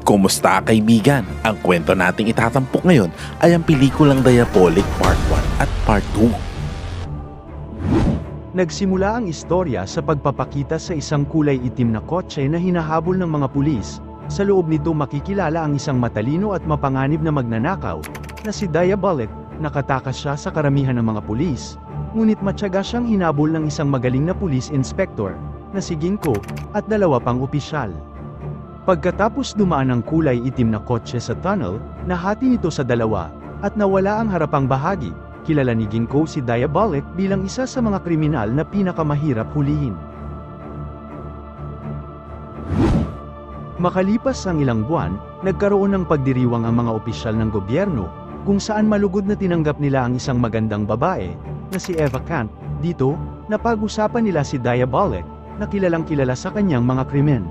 Kumusta kaibigan? Ang kwento nating itatampok ngayon ay ang pelikulang Diabolic Part 1 at Part 2. Nagsimula ang istorya sa pagpapakita sa isang kulay itim na kotse na hinahabol ng mga pulis. Sa loob nito makikilala ang isang matalino at mapanganib na magnanakaw, na si Diabolic. Nakatakas siya sa karamihan ng mga pulis, ngunit matyaga siyang hinabol ng isang magaling na police inspector, na si Ginko, at dalawa pang opisyal. Pagkatapos dumaan ang kulay itim na kotse sa tunnel, nahati nito sa dalawa, at nawala ang harapang bahagi. Kilala ni Ginko si Diabolic bilang isa sa mga kriminal na pinakamahirap hulihin. Makalipas ang ilang buwan, nagkaroon ng pagdiriwang ang mga opisyal ng gobyerno, kung saan malugod na tinanggap nila ang isang magandang babae, na si Eva Kant. Dito, napag-usapan nila si Diabolic, na kilalang kilala sa kanyang mga krimen.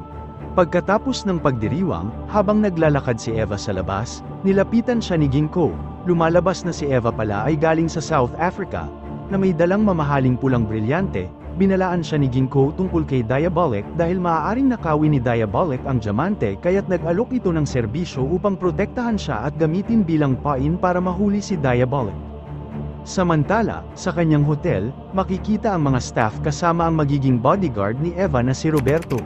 Pagkatapos ng pagdiriwang, habang naglalakad si Eva sa labas, nilapitan siya ni Ginko. Lumalabas na si Eva pala ay galing sa South Africa, na may dalang mamahaling pulang brilyante. Binalaan siya ni Ginko tungkol kay Diabolic dahil maaaring nakawin ni Diabolic ang diamante, kaya't nag-alok ito ng serbisyo upang protektahan siya at gamitin bilang pain para mahuli si Diabolic. Samantala, sa kanyang hotel, makikita ang mga staff kasama ang magiging bodyguard ni Eva na si Roberto.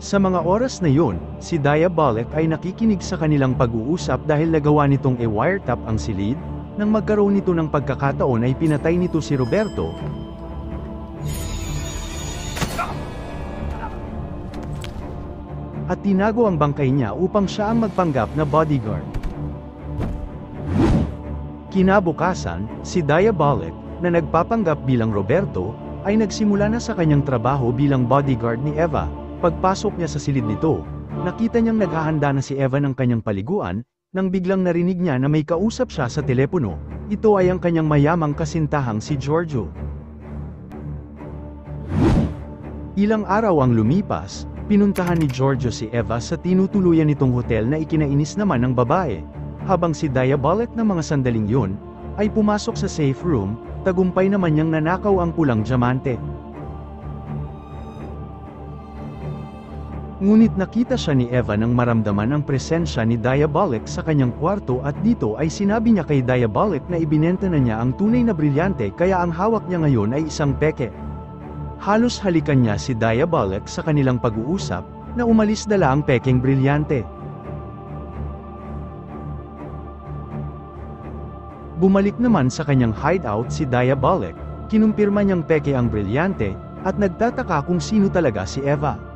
Sa mga oras na yun, si Diabolic ay nakikinig sa kanilang pag-uusap dahil nagawa nitong i-wiretap ang silid. Nang magkaroon nito ng pagkakataon ay pinatay nito si Roberto. At tinago ang bangkay niya upang siya ang magpanggap na bodyguard. Kinabukasan, si Diabolic, na nagpapanggap bilang Roberto, ay nagsimula na sa kanyang trabaho bilang bodyguard ni Eva. Pagpasok niya sa silid nito, nakita niyang naghahanda na si Eva ng kanyang paliguan, nang biglang narinig niya na may kausap siya sa telepono. Ito ay ang kanyang mayamang kasintahang si Giorgio. Ilang araw ang lumipas, pinuntahan ni Giorgio si Eva sa tinutuluyan nitong hotel na ikinainis naman ng babae. Habang si Diabolic ng mga sandaling yun, ay pumasok sa safe room, tagumpay naman niyang nanakaw ang pulang diamante. Ngunit nakita siya ni Eva nang maramdaman ang presensya ni Diabolic sa kanyang kwarto, at dito ay sinabi niya kay Diabolic na ibinenta na niya ang tunay na brilyante, kaya ang hawak niya ngayon ay isang peke. Halos halikan niya si Diabolic sa kanilang pag-uusap, na umalis dala ang pekeng brilyante. Bumalik naman sa kanyang hideout si Diabolic, kinumpirma niyang peke ang brilyante, at nagtataka kung sino talaga si Eva.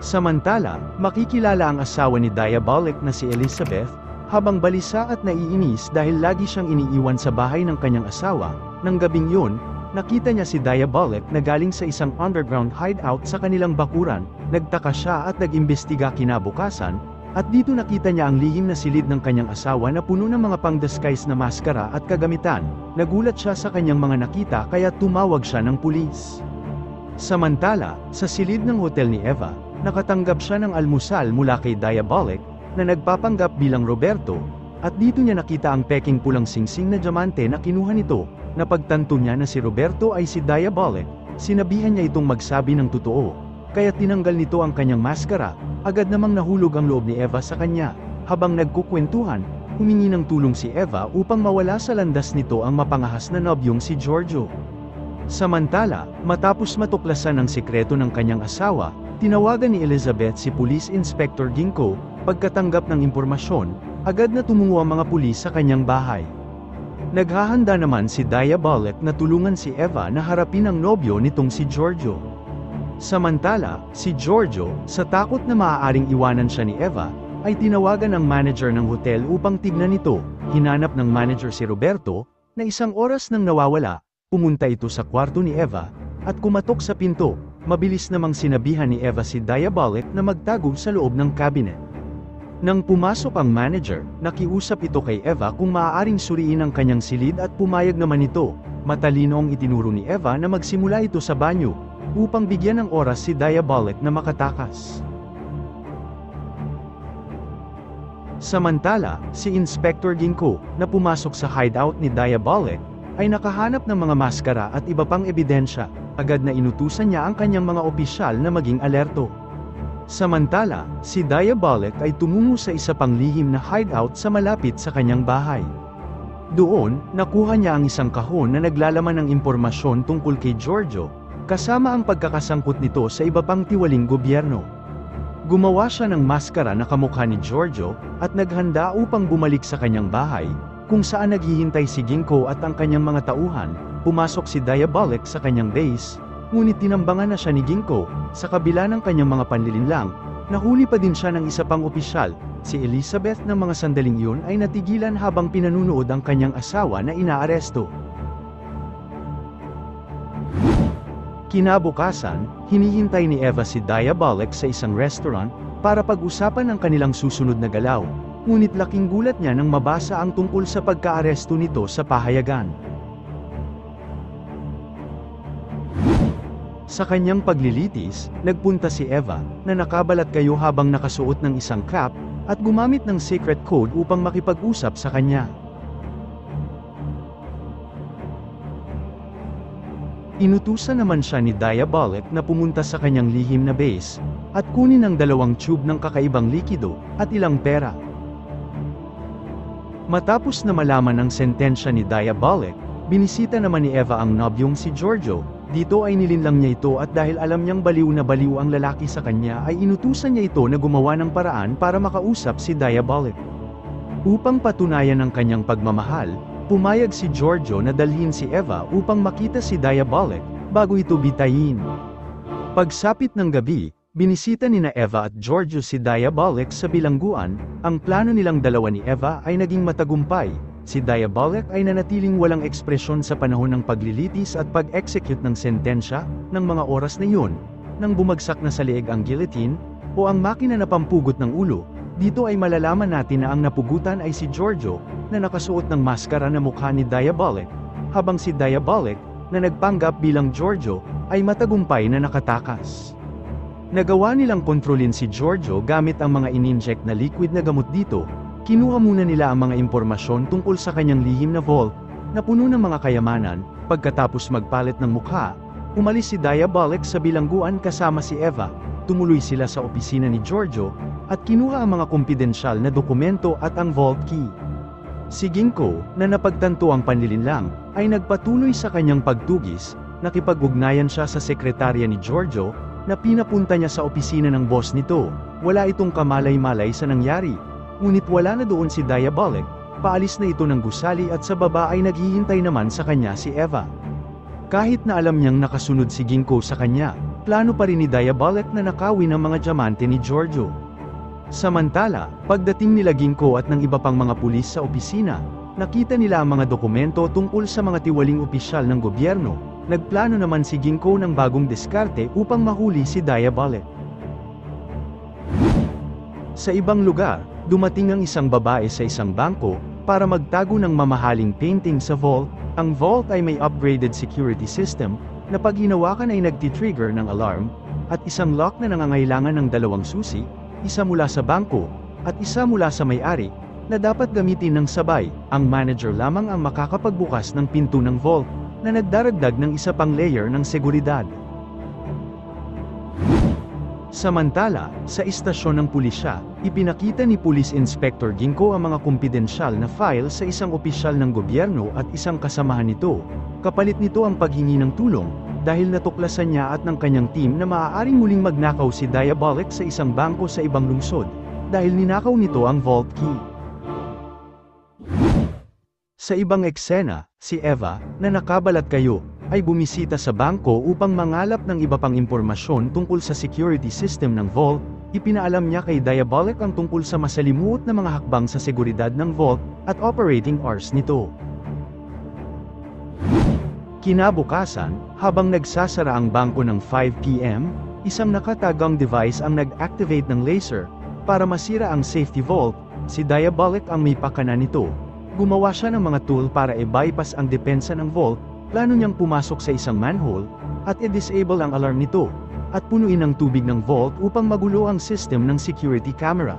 Samantala, makikilala ang asawa ni Diabolic na si Elizabeth, habang balisa at naiinis dahil lagi siyang iniiwan sa bahay ng kanyang asawa. Nang gabing yun, nakita niya si Diabolic na galing sa isang underground hideout sa kanilang bakuran. Nagtaka siya at nag-imbestiga kinabukasan, at dito nakita niya ang lihim na silid ng kanyang asawa na puno ng mga pang-disguise na maskara at kagamitan. Nagulat siya sa kanyang mga nakita kaya tumawag siya ng pulis. Samantala, sa silid ng hotel ni Eva, nakatanggap siya ng almusal mula kay Diabolic, na nagpapanggap bilang Roberto, at dito niya nakita ang peking pulang singsing na diamante na kinuha nito. Napagtanto niya na si Roberto ay si Diabolic, sinabihan niya itong magsabi ng totoo, kaya tinanggal nito ang kanyang maskara. Agad namang nahulog ang loob ni Eva sa kanya. Habang nagkukwentuhan, humingi ng tulong si Eva upang mawala sa landas nito ang mapangahas na nobyong si Giorgio. Samantala, matapos matuklasan ang sikreto ng kanyang asawa, tinawagan ni Elizabeth si Police Inspector Ginko. Pagkatanggap ng impormasyon, agad na tumungo ang mga pulis sa kanyang bahay. Naghahanda naman si Diabolic na tulungan si Eva na harapin ang nobyo nitong si Giorgio. Samantala, si Giorgio, sa takot na maaaring iwanan siya ni Eva, ay tinawagan ang manager ng hotel upang tignan ito. Hinanap ng manager si Roberto, na isang oras nang nawawala. Pumunta ito sa kwarto ni Eva, at kumatok sa pinto. Mabilis namang sinabihan ni Eva si Diabolic na magtago sa loob ng cabinet. Nang pumasok ang manager, nakiusap ito kay Eva kung maaaring suriin ang kanyang silid at pumayag naman ito. Matalino ang itinuro ni Eva na magsimula ito sa banyo, upang bigyan ng oras si Diabolic na makatakas. Samantala, si Inspector Ginko, na pumasok sa hideout ni Diabolic, ay nakahanap ng mga maskara at iba pang ebidensya. Agad na inutusan niya ang kanyang mga opisyal na maging alerto. Samantala, si Diabolic ay tumungo sa isa pang lihim na hideout sa malapit sa kanyang bahay. Doon, nakuha niya ang isang kahon na naglalaman ng impormasyon tungkol kay Giorgio, kasama ang pagkakasangkot nito sa iba pang tiwaling gobyerno. Gumawa siya ng maskara na kamukha ni Giorgio, at naghanda upang bumalik sa kanyang bahay, kung saan naghihintay si Ginko at ang kanyang mga tauhan. Pumasok si Diabolic sa kanyang base, ngunit tinambangan na siya ni Ginko. Sa kabila ng kanyang mga panlilinlang, nahuli pa din siya ng isa pang opisyal. Si Elizabeth ng mga sandaling iyon ay natigilan habang pinanunood ang kanyang asawa na inaaresto. Kinabukasan, hinihintay ni Eva si Diabolic sa isang restaurant para pag-usapan ang kanilang susunod na galaw, ngunit laking gulat niya nang mabasa ang tungkol sa pagkaaresto nito sa pahayagan. Sa kanyang paglilitis, nagpunta si Eva, na nakabalat kayo habang nakasuot ng isang cap, at gumamit ng secret code upang makipag-usap sa kanya. Inutusan naman siya ni Diabolic na pumunta sa kanyang lihim na base, at kunin ang 2 tube ng kakaibang likido, at ilang pera. Matapos na malaman ang sentensya ni Diabolic, binisita naman ni Eva ang nobyong si Giorgio. Dito ay nilinlang niya ito at dahil alam niyang baliw na baliw ang lalaki sa kanya ay inutusan niya ito na gumawa ng paraan para makausap si Diabolic. Upang patunayan ang kanyang pagmamahal, pumayag si Giorgio na dalhin si Eva upang makita si Diabolic, bago ito bitayin. Pagsapit ng gabi, binisita nina Eva at Giorgio si Diabolic sa bilangguan. Ang plano nilang dalawa ni Eva ay naging matagumpay. Si Diabolic ay nanatiling walang ekspresyon sa panahon ng paglilitis at pag-execute ng sentensya. Ng mga oras na iyon, nang bumagsak na sa leeg ang guillotine, o ang makina na pampugot ng ulo, dito ay malalaman natin na ang napugutan ay si Giorgio, na nakasuot ng maskara na mukha ni Diabolic, habang si Diabolic, na nagpanggap bilang Giorgio, ay matagumpay na nakatakas. Nagawa nilang kontrolin si Giorgio gamit ang mga ininject na liquid na gamot dito. Kinuha muna nila ang mga impormasyon tungkol sa kanyang lihim na vault, na puno ng mga kayamanan. Pagkatapos magpalit ng mukha, umalis si Diabolic sa bilangguan kasama si Eva. Tumuloy sila sa opisina ni Giorgio, at kinuha ang mga kumpidensyal na dokumento at ang vault key. Si Ginko, na napagtanto ang panlilinlang, ay nagpatuloy sa kanyang pagtugis. Nakipag-ugnayan siya sa sekretarya ni Giorgio, na pinapunta niya sa opisina ng boss nito. Wala itong kamalay-malay sa nangyari. Ngunit wala na doon si Diabolic, paalis na ito ng gusali at sa baba ay naghihintay naman sa kanya si Eva. Kahit na alam niyang nakasunod si Ginko sa kanya, plano pa rin ni Diabolic na nakawin ang mga diamante ni Giorgio. Samantala, pagdating nila Ginko at ng iba pang mga pulis sa opisina, nakita nila ang mga dokumento tungkol sa mga tiwaling opisyal ng gobyerno. Nagplano naman si Ginko ng bagong diskarte upang mahuli si Diabolic. Sa ibang lugar, dumating ang isang babae sa isang bangko, para magtago ng mamahaling painting sa vault. Ang vault ay may upgraded security system, na pag hinawakan ay nagtitrigger ng alarm, at isang lock na nangangailangan ng 2 susi, isa mula sa bangko, at isa mula sa may-ari, na dapat gamitin ng sabay. Ang manager lamang ang makakapagbukas ng pinto ng vault, na nagdaragdag ng isa pang layer ng seguridad. Samantala, sa istasyon ng pulisya, ipinakita ni Police Inspector Ginko ang mga kumpidensyal na file sa isang opisyal ng gobyerno at isang kasamahan nito. Kapalit nito ang paghingi ng tulong, dahil natuklasan niya at ng kanyang team na maaaring muling magnakaw si Diabolic sa isang bangko sa ibang lungsod, dahil ninakaw nito ang vault key. Sa ibang eksena, si Eva, na nakabalat kayo, ay bumisita sa bangko upang mangalap ng iba pang impormasyon tungkol sa security system ng vault. Ipinaalam niya kay Diabolic ang tungkol sa masalimuot na mga hakbang sa seguridad ng vault, at operating hours nito. Kinabukasan, habang nagsasara ang bangko ng 5 PM, isang nakatagang device ang nag-activate ng laser, para masira ang safety vault. Si Diabolic ang may pakana nito. Gumawa siya ng mga tool para i-bypass ang depensa ng vault. Plano niyang pumasok sa isang manhole, at i-disable ang alarm nito, at punuin ng tubig ng vault upang magulo ang system ng security camera.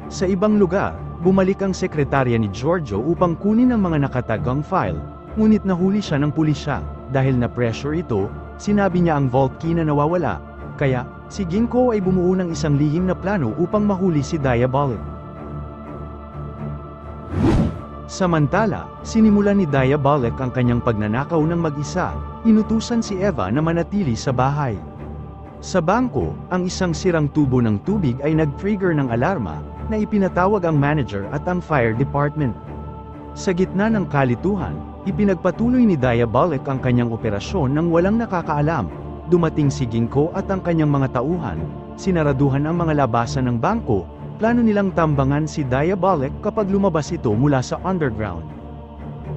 Sa ibang lugar, bumalik ang sekretarya ni Giorgio upang kunin ang mga nakatagang file, ngunit nahuli siya ng pulisya. Dahil na pressure ito, sinabi niya ang vault key na nawawala, kaya, si Ginko ay bumuo ng isang lihim na plano upang mahuli si Diabolic. Samantala, sinimulan ni Diabolic ang kanyang pagnanakaw ng mag-isa, inutusan si Eva na manatili sa bahay. Sa bangko, ang isang sirang tubo ng tubig ay nag-trigger ng alarma, na ipinatawag ang manager at ang fire department. Sa gitna ng kalituhan, ipinagpatuloy ni Diabolic ang kanyang operasyon nang walang nakakaalam. Dumating si Ginko at ang kanyang mga tauhan, sinaraduhan ang mga labasan ng bangko, plano nilang tambangan si Diabolic kapag lumabas ito mula sa underground.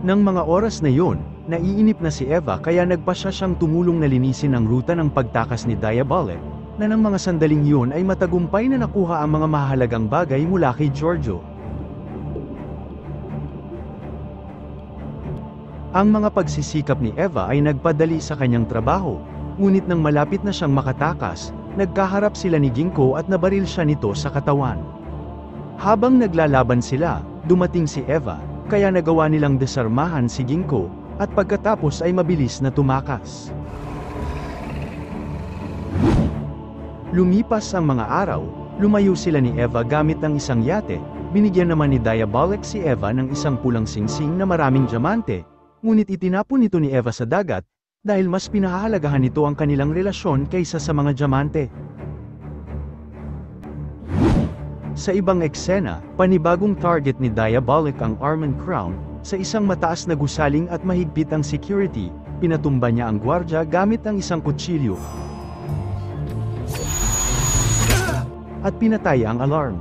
Nang mga oras na yon, naiinip na si Eva kaya nagpasya siyang tumulong na linisin ang ruta ng pagtakas ni Diabolic, na ng mga sandaling yun ay matagumpay na nakuha ang mga mahalagang bagay mula kay Giorgio. Ang mga pagsisikap ni Eva ay nagpadali sa kanyang trabaho, ngunit nang malapit na siyang makatakas, nagkaharap sila ni Ginko at nabaril siya nito sa katawan. Habang naglalaban sila, dumating si Eva, kaya nagawa nilang desarmahan si Ginko, at pagkatapos ay mabilis na tumakas. Lumipas ang mga araw, lumayo sila ni Eva gamit ang isang yate, binigyan naman ni Diabolic si Eva ng isang pulang singsing na maraming diamante, ngunit itinapon nito ni Eva sa dagat, dahil mas pinahahalagahan nito ang kanilang relasyon kaysa sa mga diamante. Sa ibang eksena, panibagong target ni Diabolic ang Armand Crown, sa isang mataas na gusaling at mahigpit ang security, pinatumba niya ang gwardya gamit ang isang kutsilyo. At pinatay ang alarm.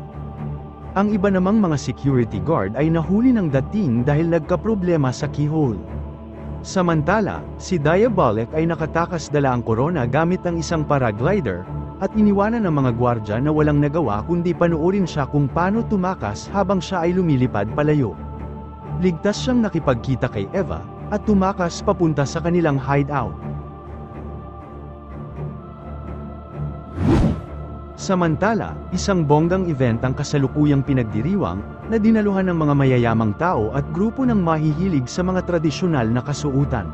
Ang iba namang mga security guard ay nahuli ng dating dahil nagkaproblema sa keyhole. Samantala, si Diabolic ay nakatakas dala ang korona gamit ang isang paraglider, at iniwanan ng mga gwardya na walang nagawa kundi panuorin siya kung paano tumakas habang siya ay lumilipad palayo. Ligtas siyang nakipagkita kay Eva, at tumakas papunta sa kanilang hideout. Samantala, isang bonggang event ang kasalukuyang pinagdiriwang, na dinaluhan ng mga mayayamang tao at grupo ng mahihilig sa mga tradisyonal na kasuotan.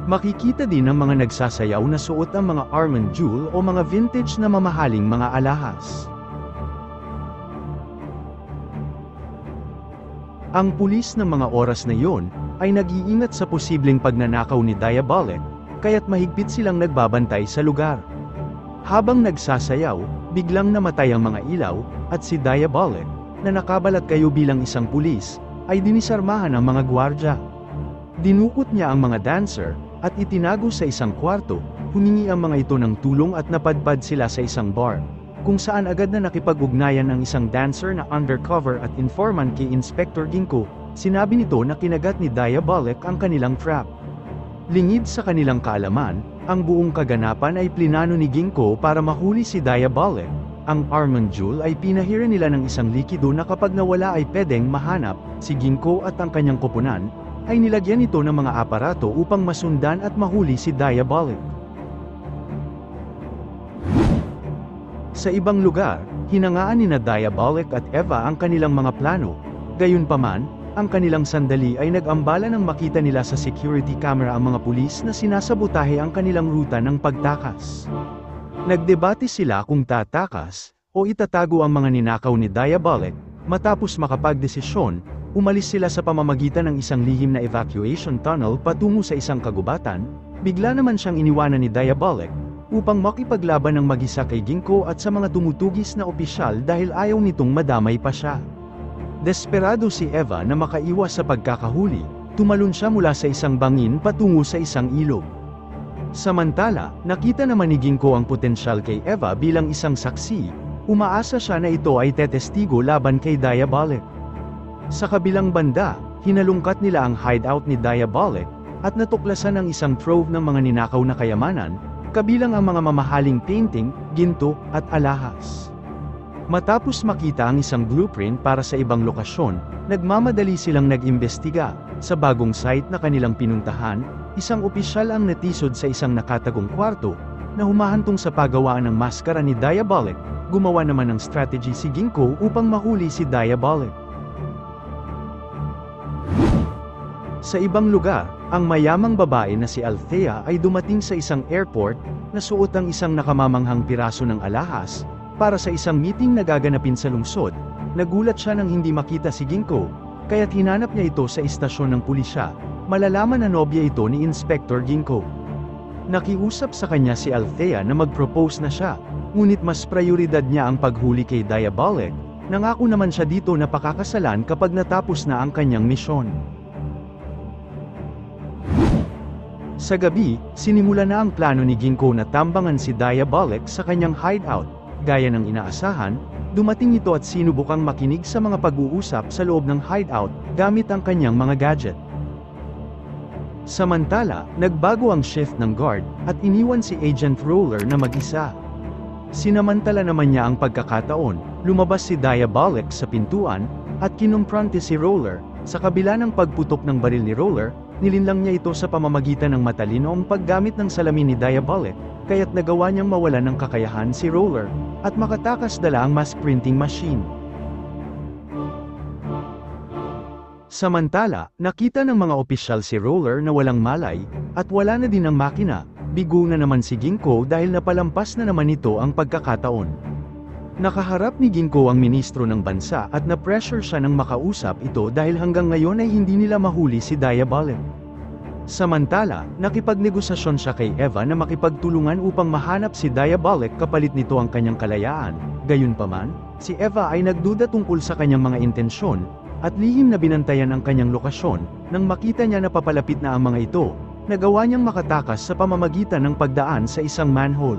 Makikita din ang mga nagsasayaw na suot ang mga Armand jewel o mga vintage na mamahaling mga alahas. Ang pulis ng mga oras na iyon, ay nag-iingat sa posibleng pagnanakaw ni Diabolic, kaya't mahigpit silang nagbabantay sa lugar. Habang nagsasayaw, biglang namatay ang mga ilaw, at si Diabolic, na nakabalat kayo bilang isang pulis, ay dinisarmahan ang mga gwardya. Dinukot niya ang mga dancer, at itinago sa isang kwarto, humingi ang mga ito ng tulong at napadpad sila sa isang bar, kung saan agad na nakipag-ugnayan ang isang dancer na undercover at informant kay Inspector Ginko. Sinabi nito na kinagat ni Diabolic ang kanilang trap. Lingid sa kanilang kaalaman, ang buong kaganapan ay plinano ni Ginko para mahuli si Diabolic. Ang Armand jewel ay pinahira nila ng isang likido na kapag nawala ay pwedeng mahanap. Si Ginko at ang kanyang koponan ay nilagyan ito ng mga aparato upang masundan at mahuli si Diabolic. Sa ibang lugar, hinangaan ni Diabolic at Eva ang kanilang mga plano. Gayunpaman, ang kanilang sandali ay nag-ambala nang makita nila sa security camera ang mga pulis na sinasabotahe ang kanilang ruta ng pagtakas. Nagdebate sila kung tatakas o itatago ang mga ninakaw ni Diabolic. Matapos makapagdesisyon, umalis sila sa pamamagitan ng isang lihim na evacuation tunnel patungo sa isang kagubatan. Bigla naman siyang iniwanan ni Diabolic upang makipaglaban ng mag-isa kay Ginko at sa mga tumutugis na opisyal dahil ayaw nitong madamay pa siya. Desperado si Eva na makaiwas sa pagkakahuli, tumalon siya mula sa isang bangin patungo sa isang ilog. Samantala, nakita naman ni Ginko ang potensyal kay Eva bilang isang saksi, umaasa siya na ito ay tetestigo laban kay Diabolic. Sa kabilang banda, hinalungkat nila ang hideout ni Diabolic, at natuklasan ang isang trove ng mga ninakaw na kayamanan, kabilang ang mga mamahaling painting, ginto, at alahas. Matapos makita ang isang blueprint para sa ibang lokasyon, nagmamadali silang nag-imbestiga. Sa bagong site na kanilang pinuntahan, isang opisyal ang natisod sa isang nakatagong kwarto, na humahantong sa paggawaan ng maskara ni Diabolic. Gumawa naman ng strategy si Ginko upang mahuli si Diabolic. Sa ibang lugar, Ang mayamang babae na si Althea ay dumating sa isang airport, na suot ang isang nakamamanghang piraso ng alahas, para sa isang meeting na gaganapin sa lungsod. Nagulat siya nang hindi makita si Ginko, kaya't hinanap niya ito sa istasyon ng pulisya, malalaman na nobya ito ni Inspector Ginko. Nakiusap sa kanya si Althea na mag-propose na siya, ngunit mas prioridad niya ang paghuli kay Diabolic, nangako naman siya dito na pakakasalan kapag natapos na ang kanyang misyon. Sa gabi, sinimula na ang plano ni Ginko na tambangan si Diabolic sa kanyang hideout. Gaya ng inaasahan, dumating ito at sinubukang makinig sa mga pag-uusap sa loob ng hideout, gamit ang kanyang mga gadget. Samantala, nagbago ang shift ng guard, at iniwan si Agent Roller na mag-isa. Sinamantala naman niya ang pagkakataon, lumabas si Diabolic sa pintuan, at kinumpronte si Roller. Sa kabila ng pagputok ng baril ni Roller, nilinlang niya ito sa pamamagitan ng matalinoong paggamit ng salamin ni Diabolic, kaya't nagawa niyang mawalan ng kakayahan si Roller, at makatakas dala ang mask printing machine. Samantala, nakita ng mga opisyal si Roller na walang malay, at wala na din ang makina. Bigo na naman si Ginko dahil napalampas na naman ito ang pagkakataon. Nakaharap ni Ginko ang ministro ng bansa at na-pressure siya nang makausap ito dahil hanggang ngayon ay hindi nila mahuli si Diabolic. Samantala, nakipagnegosasyon siya kay Eva na makipagtulungan upang mahanap si Diabolic kapalit nito ang kanyang kalayaan. Gayunpaman, si Eva ay nagduda tungkol sa kanyang mga intensyon, at lihim na binantayan ang kanyang lokasyon. Nang makita niya na papalapit na ang mga ito, nagawa niyang makatakas sa pamamagitan ng pagdaan sa isang manhole.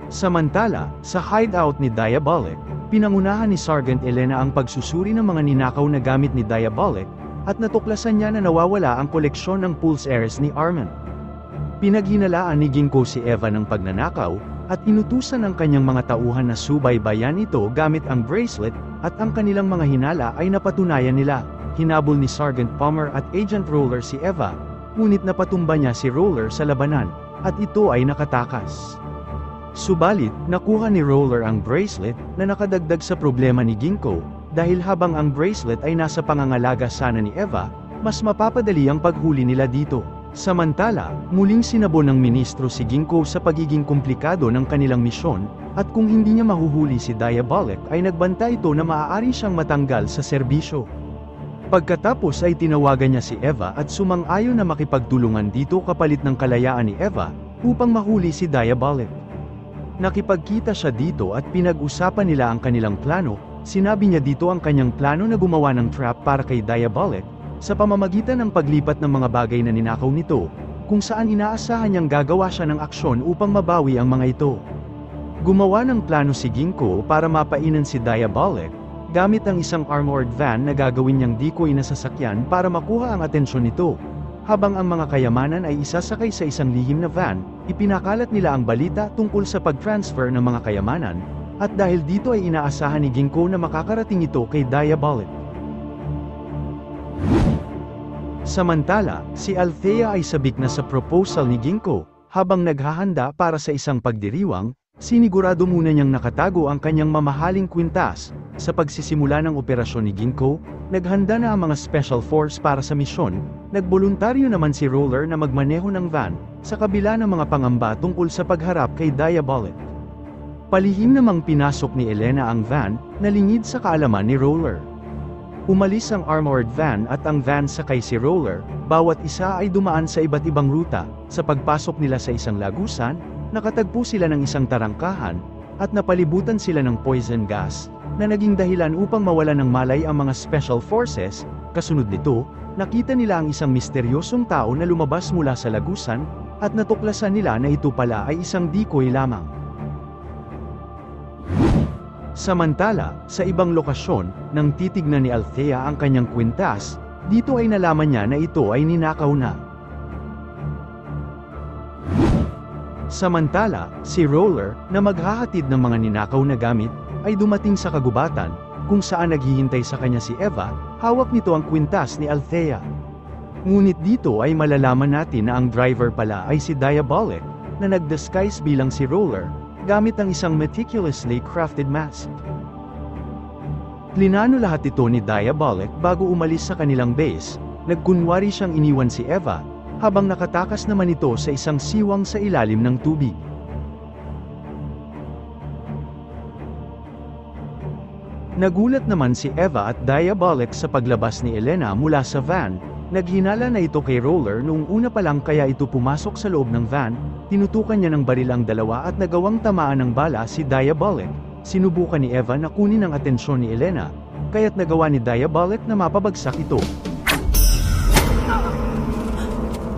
Samantala, sa hideout ni Diabolic, pinangunahan ni Sergeant Elena ang pagsusuri ng mga ninakaw na gamit ni Diabolic, at natuklasan niya na nawawala ang koleksyon ng pulse heiress ni Armand. Pinaghinalaan ni Ginko si Eva ng pagnanakaw, at inutusan ang kanyang mga tauhan na subaybayan ito gamit ang bracelet, at ang kanilang mga hinala ay napatunayan nila. Hinabol ni Sergeant Palmer at Agent Roller si Eva, ngunit napatumba niya si Roller sa labanan, at ito ay nakatakas. Subalit, nakuha ni Roller ang bracelet, na nakadagdag sa problema ni Ginko, dahil habang ang bracelet ay nasa pangangalaga sana ni Eva, mas mapapadali ang paghuli nila dito. Samantala, muling sinabon ng ministro si Ginko sa pagiging komplikado ng kanilang misyon, at kung hindi niya mahuhuli si Diabolic ay nagbanta ito na maaari siyang matanggal sa serbisyo. Pagkatapos ay tinawagan niya si Eva at sumang-ayon na makipagtulungan dito kapalit ng kalayaan ni Eva, upang mahuli si Diabolic. Nakipagkita siya dito at pinag-usapan nila ang kanilang plano. Sinabi niya dito ang kanyang plano na gumawa ng trap para kay Diabolic, sa pamamagitan ng paglipat ng mga bagay na ninakaw nito, kung saan inaasahan niyang gagawa siya ng aksyon upang mabawi ang mga ito. Gumawa ng plano si Ginko para mapainan si Diabolic, gamit ang isang armored van na gagawin niyang decoy na sasakyan para makuha ang atensyon nito. Habang ang mga kayamanan ay isasakay sa isang lihim na van, ipinakalat nila ang balita tungkol sa pag-transfer ng mga kayamanan, at dahil dito ay inaasahan ni Ginko na makakarating ito kay Diabolic. Samantala, si Althea ay sabik na sa proposal ni Ginko. Habang naghahanda para sa isang pagdiriwang, sinigurado muna niyang nakatago ang kanyang mamahaling kwintas. Sa pagsisimula ng operasyon ni Ginko, naghanda na ang mga special force para sa misyon. Nagboluntaryo naman si Roller na magmaneho ng van, sa kabila ng mga pangamba tungkol sa pagharap kay Diabolic. Palihim namang pinasok ni Elena ang van, na lingid sa kaalaman ni Roller. Umalis ang armored van at ang van sakay si Roller, bawat isa ay dumaan sa iba't ibang ruta. Sa pagpasok nila sa isang lagusan, nakatagpo sila ng isang tarangkahan, at napalibutan sila ng poison gas, na naging dahilan upang mawalan ng malay ang mga special forces. Kasunod nito, nakita nila ang isang misteryosong tao na lumabas mula sa lagusan, at natuklasan nila na ito pala ay isang decoy lamang. Samantala, sa ibang lokasyon, nang titignan ni Althea ang kanyang kwintas, dito ay nalaman niya na ito ay ninakaw na. Samantala, si Roller, na maghahatid ng mga ninakaw na gamit, ay dumating sa kagubatan, kung saan naghihintay sa kanya si Eva. Hawak nito ang kwintas ni Althea. Ngunit dito ay malalaman natin na ang driver pala ay si Diabolic, na nag-disguise bilang si Roller, gamit ang isang meticulously crafted mask. Plinano lahat ito ni Diabolic bago umalis sa kanilang base. nagkunwari siyang iniwan si Eva, habang nakatakas naman ito sa isang siwang sa ilalim ng tubig. Nagulat naman si Eva at Diabolic sa paglabas ni Elena mula sa van. Naghinala na ito kay Roller noong una pa lang kaya ito pumasok sa loob ng van, tinutukan niya ng baril ang dalawa at nagawang tamaan ng bala si Diabolic. Sinubukan ni Eva na kunin ang atensyon ni Elena, kaya't nagawa ni Diabolic na mapabagsak ito.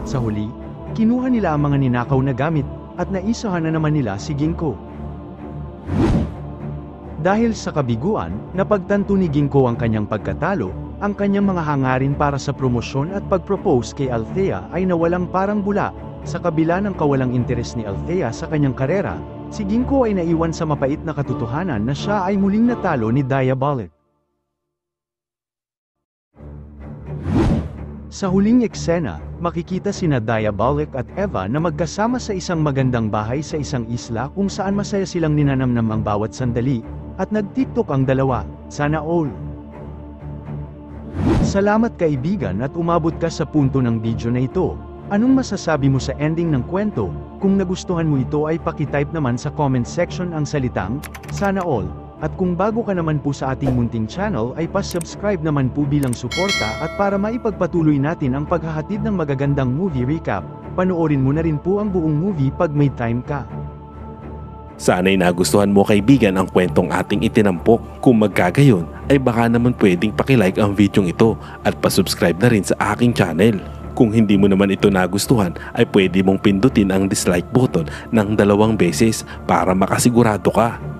Sa huli, kinuha nila ang mga ninakaw na gamit, at naisahan na naman nila si Ginko. Dahil sa kabiguan, napagtanto ni Ginko ang kanyang pagkatalo, ang kanyang mga hangarin para sa promosyon at pag-propose kay Althea ay nawalang parang bula. Sa kabila ng kawalang interes ni Althea sa kanyang karera, si Ginko ay naiwan sa mapait na katotohanan na siya ay muling natalo ni Diabolic. Sa huling eksena, makikita sina Diabolic at Eva na magkasama sa isang magandang bahay sa isang isla kung saan masaya silang ninanamnam ang bawat sandali, at nag-TikTok ang dalawa. Sana all. Salamat kaibigan at umabot ka sa punto ng video na ito. Anong masasabi mo sa ending ng kwento? Kung nagustuhan mo ito ay paki-type naman sa comment section ang salitang, Sana all. At kung bago ka naman po sa ating munting channel ay pa-subscribe naman po bilang suporta at para maipagpatuloy natin ang paghahatid ng magagandang movie recap, panoorin mo na rin po ang buong movie pag may time ka. Sana'y nagustuhan mo kaibigan ang kwentong ating itinampok. Kung magkagayon, ay baka naman pwedeng pakilike ang video ito at pasubscribe na rin sa aking channel. Kung hindi mo naman ito nagustuhan, ay pwede mong pindutin ang dislike button ng 2 beses para makasigurado ka.